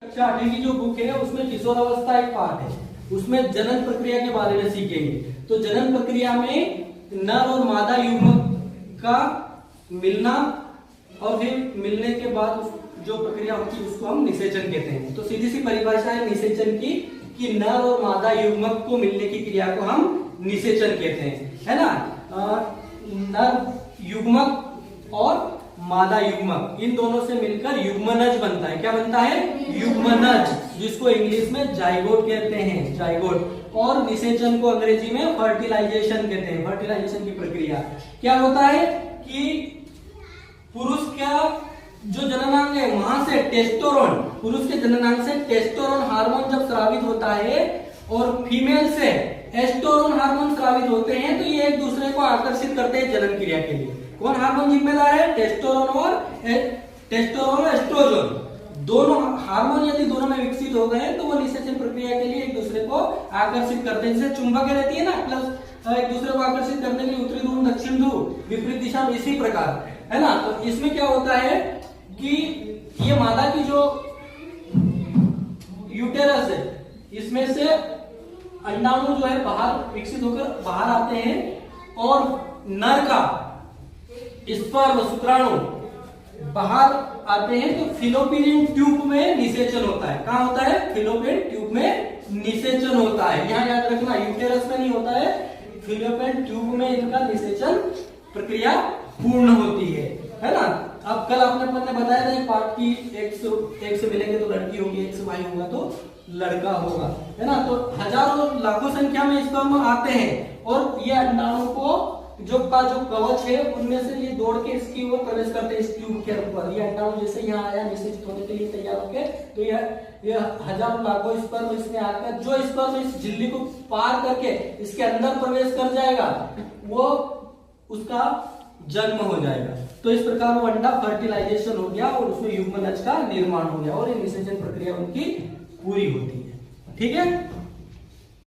कक्षा 8 की जो बुक है उसमें किशोरावस्था एक पार्ट है, उसमें जनन प्रक्रिया के बारे में सीखेंगे। तो जनन प्रक्रिया में नर और मादा युग्मक का मिलना और फिर मिलने के बाद जो प्रक्रिया होती है उसको हम निषेचन कहते हैं। तो सीधी सी परिभाषा है निषेचन की कि नर और मादा युग्मक को मिलने की क्रिया को हम निषेचन कहते हैं, है ना। नर युग्मक और मादा युग्मक इन दोनों से मिलकर युग्मनज बनता है। क्या बनता है? युग्मनज, जिसको इंग्लिश में जाइगोट कहते हैं, जाइगोट। और निषेचन को अंग्रेजी में फर्टिलाइजेशन कहते हैं। फर्टिलाइजेशन की प्रक्रिया क्या होता है कि पुरुष का जो जननांग है वहां से टेस्टोरोन, पुरुष के जननांग से टेस्टोरोन हार्मोन जब स्रावित होता है और फीमेल से एस्ट्रोजन हार्मोन स्रावित होते हैं तो ये एक दूसरे को आकर्षित करते हैं जनन क्रिया के लिए। कौन हार्मोन जिम्मेदार है? टेस्टोस्टेरोन और एस्ट्रोजन। दोनों हार्मोन यदि दोनों में विकसित हो गए तो वो निषेचन प्रक्रिया के लिए एक दूसरे को आकर्षित करते हैं। जैसे चुंबक रहती है ना, प्लस एक दूसरे को आकर्षित करने के लिए उत्तरी ध्रुव दक्षिण ध्रुव विपरीत दिशा में, इसी प्रकार, है ना। तो इसमें क्या होता है कि ये मादा की जो यूटेरस है इसमें से अंडाणु जो है बाहर विकसित होकर बाहर आते हैं और नर का स्पर्म शुक्राणु बाहर आते हैं तो फिलोपियन ट्यूब में निषेचन होता है। कहां होता है? फिलोपियन ट्यूब में निषेचन होता है। यहां याद रखना, यूटेरस में नहीं होता है, फिलोपियन ट्यूब में इनका निषेचन प्रक्रिया पूर्ण होती है ना। अब कल आपने बताया था पार्ट की एक से मिलेंगे तो लड़की होगी, एक से वाई होगा तो लड़का होगा, है ना। तो हजारों लाखों संख्या में स्पर्म आते हैं और ये अंडाणु को जो कवच है उनमें से ये दौड़ के इसकी ओर प्रवेश करते हैं, इस ट्यूब के ऊपर। ये अंडाणु जैसे यहाँ आया निषेचित होने के लिए तैयार होके, तो ये हजारों लाखों स्पर्म इसमें आकर जो स्पर्म इस झिल्ली को पार करके इसके अंदर प्रवेश कर जाएगा वो उसका जन्म हो जाएगा। तो इस प्रकार वो अंडा फर्टिलाइजेशन हो गया और उसमें युग्मनज का निर्माण हो गया और ये निषेचन प्रक्रिया उनकी पूरी होती है। ठीक है।